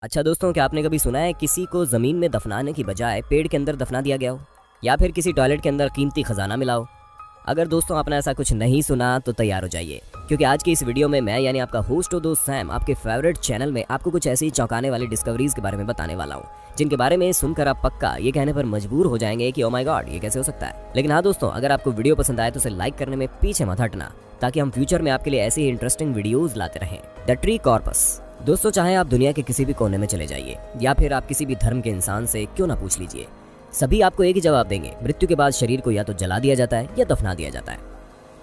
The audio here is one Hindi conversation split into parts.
अच्छा दोस्तों, क्या आपने कभी सुना है किसी को जमीन में दफनाने की बजाय पेड़ के अंदर दफना दिया गया हो, या फिर किसी टॉयलेट के अंदर कीमती खजाना मिला हो? अगर दोस्तों आपने ऐसा कुछ नहीं सुना तो तैयार हो जाइए, क्योंकि आज की इस वीडियो में मैं यानी आपका होस्ट और दोस्त सैम आपके फेवरेट चैनल में आपको कुछ ऐसी चौंकाने वाली डिस्कवरीज के बारे में बताने वाला हूँ, जिनके बारे में सुनकर आप पक्का ये कहने पर मजबूर हो जाएंगे कि ओ माय गॉड, ये कैसे हो सकता है। लेकिन हाँ दोस्तों, अगर आपको वीडियो पसंद आए तो उसे लाइक करने में पीछे मत हटना, ताकि हम फ्यूचर में आपके लिए ऐसी इंटरेस्टिंग वीडियोज लाते रहें। The tree corpus. दोस्तों, चाहे आप दुनिया के किसी भी कोने में चले जाइए या फिर आप किसी भी धर्म के इंसान से क्यों ना पूछ लीजिए, सभी आपको एक ही जवाब देंगे। मृत्यु के बाद शरीर को या तो जला दिया जाता है या दफना दिया जाता है।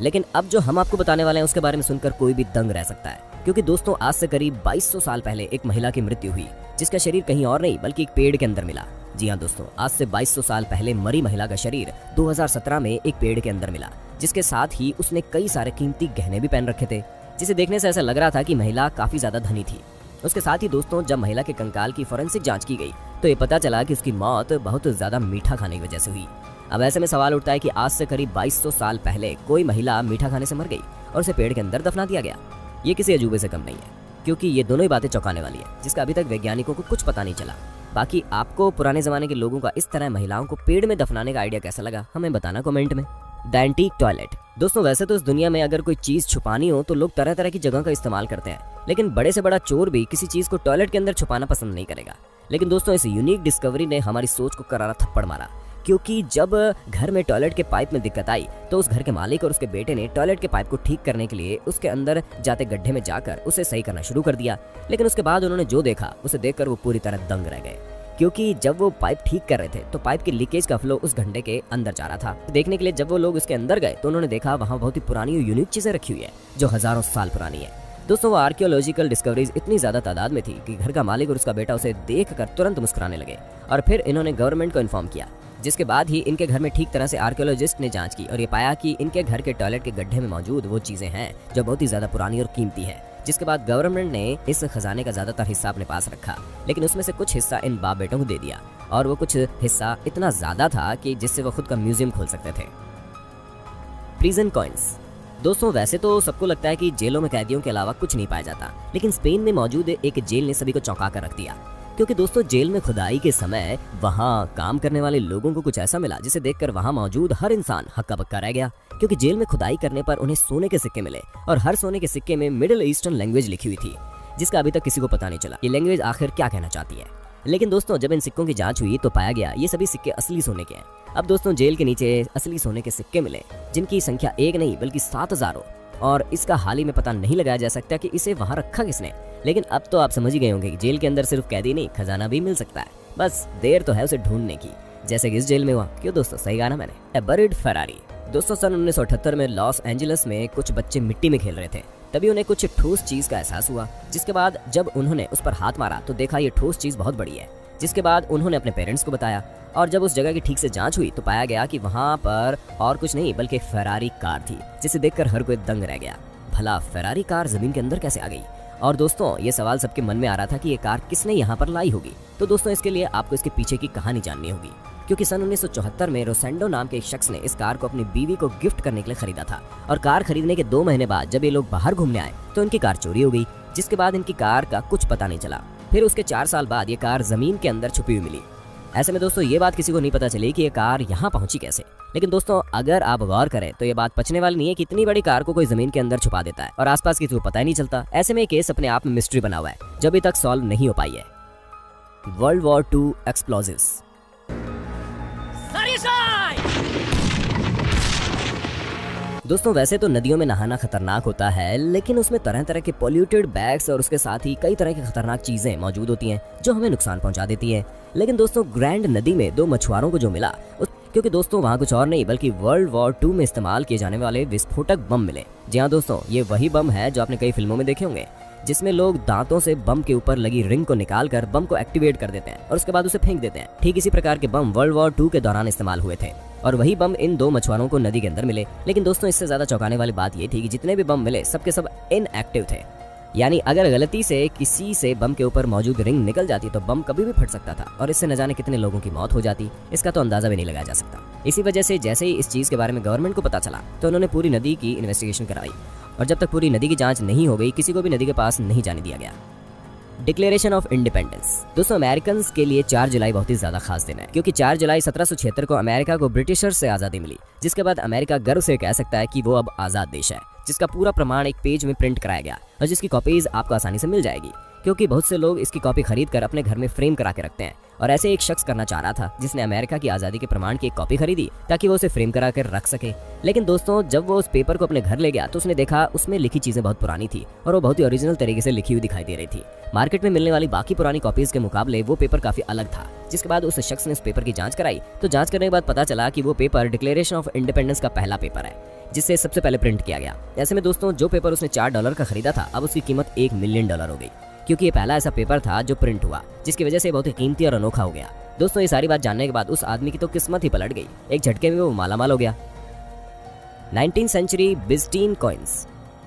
लेकिन अब जो हम आपको बताने वाले हैं उसके बारे में सुनकर कोई भी दंग रह सकता है, क्योंकि दोस्तों आज से करीब 2200 साल पहले एक महिला की मृत्यु हुई, जिसका शरीर कहीं और नहीं बल्कि एक पेड़ के अंदर मिला। जी हाँ दोस्तों, आज से 2200 साल पहले मरी महिला का शरीर 2017 में एक पेड़ के अंदर मिला, जिसके साथ ही उसने कई सारे कीमती गहने भी पहन रखे थे, जिसे देखने से ऐसा लग रहा था कि महिला काफी ज्यादा धनी थी। उसके साथ ही दोस्तों, जब महिला के कंकाल की फोरेंसिक जांच की गई तो ये पता चला कि उसकी मौत बहुत ज्यादा मीठा खाने की वजह से हुई। अब ऐसे में सवाल उठता है कि आज से करीब 2200 साल पहले कोई महिला मीठा खाने से मर गई और उसे पेड़ के अंदर दफना दिया गया। ये किसी अजूबे से कम नहीं है, क्योंकि ये दोनों ही बातें चौंकाने वाली है, जिसका अभी तक वैज्ञानिकों को कुछ पता नहीं चला। बाकी आपको पुराने जमाने के लोगों का इस तरह महिलाओं को पेड़ में दफनाने का आइडिया कैसा लगा, हमें बताना कमेंट में। The antique toilet. दोस्तों, वैसे तो इस दुनिया में अगर कोई चीज छुपानी हो तो लोग तरह तरह की जगह का इस्तेमाल करते हैं, लेकिन बड़े से बड़ा चोर भी किसी चीज को टॉयलेट के अंदर छुपाना पसंद नहीं करेगा। लेकिन दोस्तों, इस यूनिक डिस्कवरी ने हमारी सोच को करारा थप्पड़ मारा, क्योंकि जब घर में टॉयलेट के पाइप में दिक्कत आई तो उस घर के मालिक और उसके बेटे ने टॉयलेट के पाइप को ठीक करने के लिए उसके अंदर जाते गड्ढे में जाकर उसे सही करना शुरू कर दिया। लेकिन उसके बाद उन्होंने जो देखा उसे देखकर वो पूरी तरह दंग रह गए, क्योंकि जब वो पाइप ठीक कर रहे थे तो पाइप के लीकेज का फ्लो उस घंटे के अंदर जा रहा था। देखने के लिए जब वो लोग उसके अंदर गए तो उन्होंने देखा वहाँ बहुत ही पुरानी और यूनिक चीजें रखी हुई है, जो हजारों साल पुरानी है। दोस्तों, वो आर्कियोलॉजिकल डिस्कवरीज इतनी ज्यादा तादाद में थी कि घर का मालिक और उसका बेटा उसे देखकर तुरंत मुस्कुराने लगे, और फिर इन्होंने गवर्नमेंट को इन्फॉर्म किया, जिसके बाद ही इनके घर में ठीक तरह से आर्कियोलॉजिस्ट ने जांच की और ये पाया कि इनके घर के टॉयलेट के गड्ढे में मौजूद वो चीजें हैं जो बहुत ही ज्यादा पुरानी और कीमती है। जिसके बाद गवर्नमेंट ने इस खजाने का ज्यादातर हिस्सा अपने पास रखा, लेकिन उसमें से कुछ हिस्सा इन बाप बेटों को दे दिया, और वो कुछ हिस्सा इतना ज्यादा था कि जिससे वो खुद का म्यूजियम खोल सकते थे। Prison coins. दोस्तों, वैसे तो सबको लगता है कि जेलों में कैदियों के अलावा कुछ नहीं पाया जाता, लेकिन स्पेन में मौजूद एक जेल ने सभी को चौंका कर रख दिया, क्योंकि दोस्तों जेल में खुदाई के समय वहां काम करने वाले लोगों को कुछ ऐसा मिला जिसे देखकर वहां मौजूद हर इंसान हक्का बक्का रह गया। क्योंकि जेल में खुदाई करने पर उन्हें सोने के सिक्के मिले, और हर सोने के सिक्के में मिडिल ईस्टर्न लैंग्वेज लिखी हुई थी, जिसका अभी तक किसी को पता नहीं चला ये लैंग्वेज आखिर क्या कहना चाहती है। लेकिन दोस्तों, जब इन सिक्कों की जांच हुई तो पाया गया ये सभी सिक्के असली सोने के हैं। अब दोस्तों, जेल के नीचे असली सोने के सिक्के मिले, जिनकी संख्या एक नहीं बल्कि 7000 हो, और इसका हाल ही में पता नहीं लगाया जा सकता कि इसे वहां रखा किसने। लेकिन अब तो आप समझ ही गए होंगे कि जेल के अंदर सिर्फ कैदी नहीं, खजाना भी मिल सकता है, बस देर तो है उसे ढूंढने की, जैसे कि इस जेल में हुआ। क्यों दोस्तों, सही कहा ना मैंने। ए बरिड फेरारी। दोस्तों, सन 1978 में लॉस एंजलिस में कुछ बच्चे मिट्टी में खेल रहे थे, तभी उन्हें कुछ ठोस चीज का एहसास हुआ, जिसके बाद जब उन्होंने उस पर हाथ मारा तो देखा ये ठोस चीज बहुत बड़ी है। जिसके बाद उन्होंने अपने पेरेंट्स को बताया, और जब उस जगह की ठीक से जांच हुई तो पाया गया कि वहां पर और कुछ नहीं बल्कि एक फेरारी कार थी, जिसे देखकर हर कोई दंग रह गया। भला फेरारी कार जमीन के अंदर कैसे आ गई? और दोस्तों, ये सवाल सबके मन में आ रहा था कि ये कार किसने यहाँ पर लाई होगी। तो दोस्तों, इसके लिए आपको इसके पीछे की कहानी जाननी होगी, क्योंकि सन 1974 में रोसेंडो नाम के एक शख्स ने इस कार को अपनी बीवी को गिफ्ट करने के लिए खरीदा था, और कार खरीदने के 2 महीने बाद जब ये लोग बाहर घूमने आए तो इनकी कार चोरी हो गई, जिसके बाद इनकी कार का कुछ पता नहीं चला। फिर उसके 4 साल बाद ये कार जमीन के अंदर छुपी हुई मिली। ऐसे में दोस्तों, ये बात किसी को नहीं पता चली कि ये कार यहाँ पहुंची कैसे। लेकिन दोस्तों, अगर आप गौर करें तो ये बात पचने वाली नहीं है कि इतनी बड़ी कार को कोई जमीन के अंदर छुपा देता है और आसपास किसी को पता ही नहीं चलता। ऐसे में ये केस अपने आप में मिस्ट्री बना हुआ है, जो अभी तक सॉल्व नहीं हो पाई है। World war 2 explosives. दोस्तों, वैसे तो नदियों में नहाना खतरनाक होता है, लेकिन उसमें तरह तरह के पोल्यूटेड बैग्स और उसके साथ ही कई तरह की खतरनाक चीजें मौजूद होती हैं जो हमें नुकसान पहुंचा देती हैं। लेकिन दोस्तों, ग्रैंड नदी में 2 मछुआरों को जो मिला, क्योंकि दोस्तों वहाँ कुछ और नहीं बल्कि वर्ल्ड वॉर 2 में इस्तेमाल किए जाने वाले विस्फोटक बम मिले। जी हाँ दोस्तों, ये वही बम है जो आपने कई फिल्मों में देखे होंगे, जिसमें लोग दांतों से बम के ऊपर लगी रिंग को निकालकर बम को एक्टिवेट कर देते हैं और उसके बाद उसे फेंक देते हैं। ठीक इसी प्रकार के बम वर्ल्ड वॉर 2 के दौरान इस्तेमाल हुए थे, और वही बम इन 2 मछुआरों को नदी के अंदर मिले। लेकिन दोस्तों, इससे ज्यादा चौंकाने वाली बात ये थी कि जितने भी बम मिले सबके सब इनएक्टिव थे, यानी अगर गलती से किसी से बम के ऊपर मौजूद रिंग निकल जाती तो बम कभी भी फट सकता था, और इससे न जाने कितने लोगों की मौत हो जाती, इसका तो अंदाजा भी नहीं लगाया जा सकता। इसी वजह से जैसे ही इस चीज के बारे में गवर्नमेंट को पता चला तो उन्होंने पूरी नदी की इन्वेस्टिगेशन कराई, और जब तक पूरी नदी की जांच नहीं हो गई किसी को भी नदी के पास नहीं जाने दिया गया। Declaration of independence. दोस्तों अमेरिकन के लिए 4 जुलाई बहुत ही ज्यादा खास दिन है, क्योंकि 4 जुलाई 1776 को अमेरिका को ब्रिटिशर्स से आजादी मिली, जिसके बाद अमेरिका गर्व से कह सकता है कि वो अब आजाद देश है, जिसका पूरा प्रमाण एक पेज में प्रिंट कराया गया और जिसकी कॉपीज आपको आसानी से मिल जाएगी, क्योंकि बहुत से लोग इसकी कॉपी खरीद कर अपने घर में फ्रेम करा के रखते हैं। और ऐसे एक शख्स करना चाह रहा था जिसने अमेरिका की आजादी के प्रमाण की एक कॉपी खरीदी ताकि वो उसे फ्रेम करा कर रख सके। लेकिन दोस्तों जब वो उस पेपर को अपने घर ले गया तो उसने देखा उसमें लिखी चीजें बहुत पुरानी थी और वो बहुत ही ओरिजिनल तरीके से लिखी हुई दिखाई दे रही थी। मार्केट में मिलने वाली बाकी पुरानी कॉपीज के मुकाबले वो पेपर काफी अलग था। जिसके बाद उस शख्स ने इस पेपर की जांच कराई तो जांच करने के बाद पता चला कि वो पेपर डिक्लेरेशन ऑफ इंडिपेंडेंस का पहला पेपर है, जिससे सबसे पहले प्रिंट किया गया। ऐसे में दोस्तों जो पेपर उसने $4 का खरीदा था अब उसकी कीमत $1 मिलियन हो गई, क्योंकि ये पहला ऐसा पेपर था जो प्रिंट हुआ, जिसकी वजह से बहुत ही कीमती और अनोखा हो गया। दोस्तों ये सारी बात जानने के बाद उस आदमी की तो किस्मत ही पलट गई, एक झटके में वो मालामाल हो गया। 19th century बिज़ंटीन coins.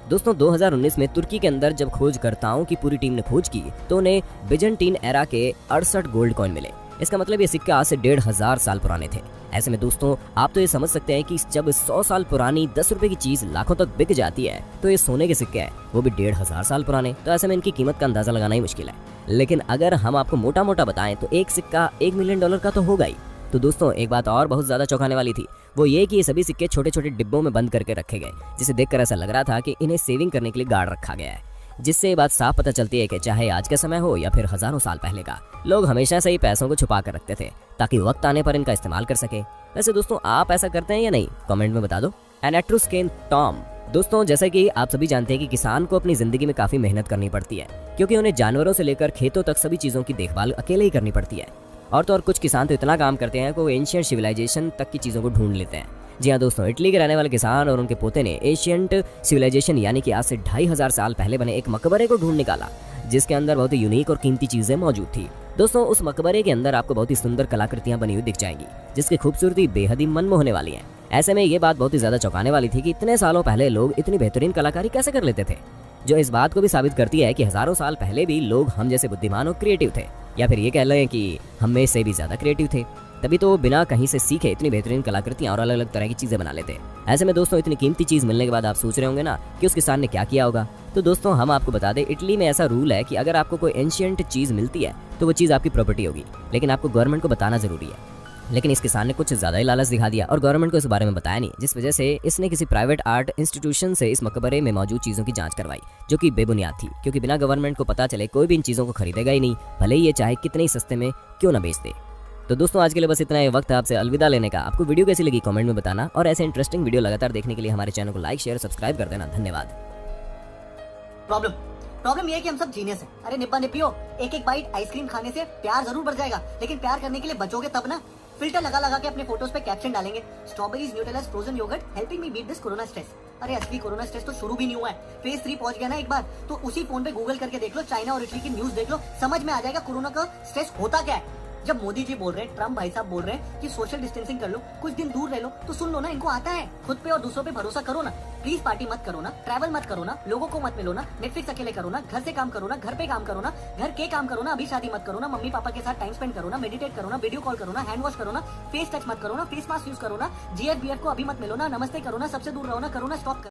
दोस्तों 2019 में तुर्की के अंदर जब खोजकर्ताओं की पूरी टीम ने खोज की तो उन्हें बिज़ंटीन एरा के 68 गोल्ड कॉइन मिले। इसका मतलब ये सिक्के आज से 1500 साल पुराने थे। ऐसे में दोस्तों आप तो ये समझ सकते हैं कि जब 100 साल पुरानी 10 रुपए की चीज लाखों तक बिक जाती है तो ये सोने के सिक्के हैं, वो भी 1500 साल पुराने, तो ऐसे में इनकी कीमत का अंदाजा लगाना ही मुश्किल है। लेकिन अगर हम आपको मोटा मोटा बताएं तो एक सिक्का $1 मिलियन का तो होगा ही। तो दोस्तों एक बात और बहुत ज्यादा चौंकाने वाली थी, वो ये कि ये सभी सिक्के छोटे छोटे डिब्बों में बंद करके रखे गए, जिसे देखकर ऐसा लग रहा था कि इन्हें सेविंग करने के लिए गाड़ रखा गया है। जिससे ये बात साफ पता चलती है कि चाहे आज का समय हो या फिर हजारों साल पहले का, लोग हमेशा से ही पैसों को छुपा कर रखते थे ताकि वक्त आने पर इनका इस्तेमाल कर सके। वैसे दोस्तों आप ऐसा करते हैं या नहीं, कमेंट में बता दो। An Etruscan tomb. दोस्तों जैसा कि आप सभी जानते हैं कि किसान को अपनी जिंदगी में काफी मेहनत करनी पड़ती है, क्योंकि उन्हें जानवरों से लेकर खेतों तक सभी चीजों की देखभाल अकेले ही करनी पड़ती है। और तो और कुछ किसान तो इतना काम करते हैं कि वो एंशिएंट सिविलाइजेशन तक की चीजों को ढूंढ लेते हैं। जी हाँ दोस्तों, इटली के रहने वाले किसान और उनके पोते ने एशियंट सिविलाइजेशन यानी कि आज से 2500 साल पहले बने एक मकबरे को ढूंढ निकाला, जिसके अंदर बहुत ही यूनिक और कीमती चीजें मौजूद थी। दोस्तों उस मकबरे के अंदर आपको बहुत ही सुंदर कलाकृतियां बनी हुई दिख जाएंगी, जिसकी खूबसूरती बेहद ही मन मोहने वाली है। ऐसे में ये बात बहुत ही ज्यादा चौंकाने वाली थी कि इतने सालों पहले लोग इतनी बेहतरीन कलाकारी कैसे कर लेते थे, जो इस बात को भी साबित करती है कि हजारों साल पहले भी लोग हम जैसे बुद्धिमान और क्रिएटिव थे, या फिर ये कह लें कि हम में से भी ज्यादा क्रिएटिव थे। तभी तो वो बिना कहीं से सीखे इतनी बेहतरीन कलाकृतियां और अलग अलग तरह की चीजें बना लेते हैं। ऐसे में दोस्तों इतनी कीमती चीज मिलने के बाद आप सोच रहे होंगे ना कि उस किसान ने क्या किया होगा। तो दोस्तों हम आपको बता दें, इटली में ऐसा रूल है कि अगर आपको कोई एंशिएंट चीज मिलती है तो वो चीज आपकी प्रॉपर्टी होगी, लेकिन आपको गवर्नमेंट को बताना जरूरी है। लेकिन इस किसान ने कुछ ज्यादा ही लालच दिखा दिया और गवर्नमेंट को इस बारे में बताया नहीं, जिस वजह से इसने किसी प्राइवेट आर्ट इंस्टीट्यूशन से इस मकबरे में मौजूद चीजों की जांच करवाई, जो कि बेबुनियाद थी, क्योंकि बिना गवर्नमेंट को पता चले कोई भी इन चीजों को खरीदेगा ही नहीं, भले ही ये चाहे कितने ही सस्ते में क्यों ना बेच दे। तो दोस्तों आज के लिए बस इतना ही वक्त है आपसे अलविदा लेने का। आपको वीडियो कैसी लगी कमेंट में बताना, और ऐसे इंटरेस्टिंग वीडियो लगातार देखने के लिए हमारे चैनल को लाइक शेयर सब्सक्राइब कर देना। धन्यवाद। प्रॉब्लम ये है कि हम सब जीनियस हैं। अरे निब्बा निब्बियो, एक एक बाइट आइसक्रीम खाने से प्यार जरूर बढ़ जाएगा, लेकिन प्यार करने के लिए बचोगे तब ना। फिल्टर लगा लगा के अपने फोटोज पे कैप्शन डालेंगे, strawberries Nutellas frozen yoghurt helping me beat this corona stress. अरे असली कोरोना स्ट्रेस तो शुरू भी नहीं हुआ है, फेज 3 पहुंच गया ना एक बार, तो उसी फोन पे गूगल करके देख लो, चाइना और इटली की न्यूज देख लो, समझ में आ जाएगा कोरोना का स्ट्रेस होता क्या है। जब मोदी जी बोल रहे हैं, ट्रम्प भाई साहब बोल रहे हैं कि सोशल डिस्टेंसिंग कर लो, कुछ दिन दूर रह लो, तो सुन लो ना, इनको आता है। खुद पे और दूसरों पे भरोसा करो ना। प्लीज पार्टी मत करो ना, ट्रैवल मत करो ना, लोगों को मत मिलो ना, नेटफ्लिक्स अकेले करो ना, घर से काम करो ना, घर पे काम करो ना, घर के काम करो ना, अभी शादी मत करो ना, मम्मी पापा के साथ टाइम स्पेंड करो ना, मेडिटेट करो ना, वीडियो कॉल करो ना, हैंड वॉश करो ना, फेस टच मत करो ना, फेस मास्क यूज करो ना, जीएफबीएफ को अभी मत मिलो ना, नमस्ते करो ना, सबसे दूर रहो ना, करो ना स्टॉप।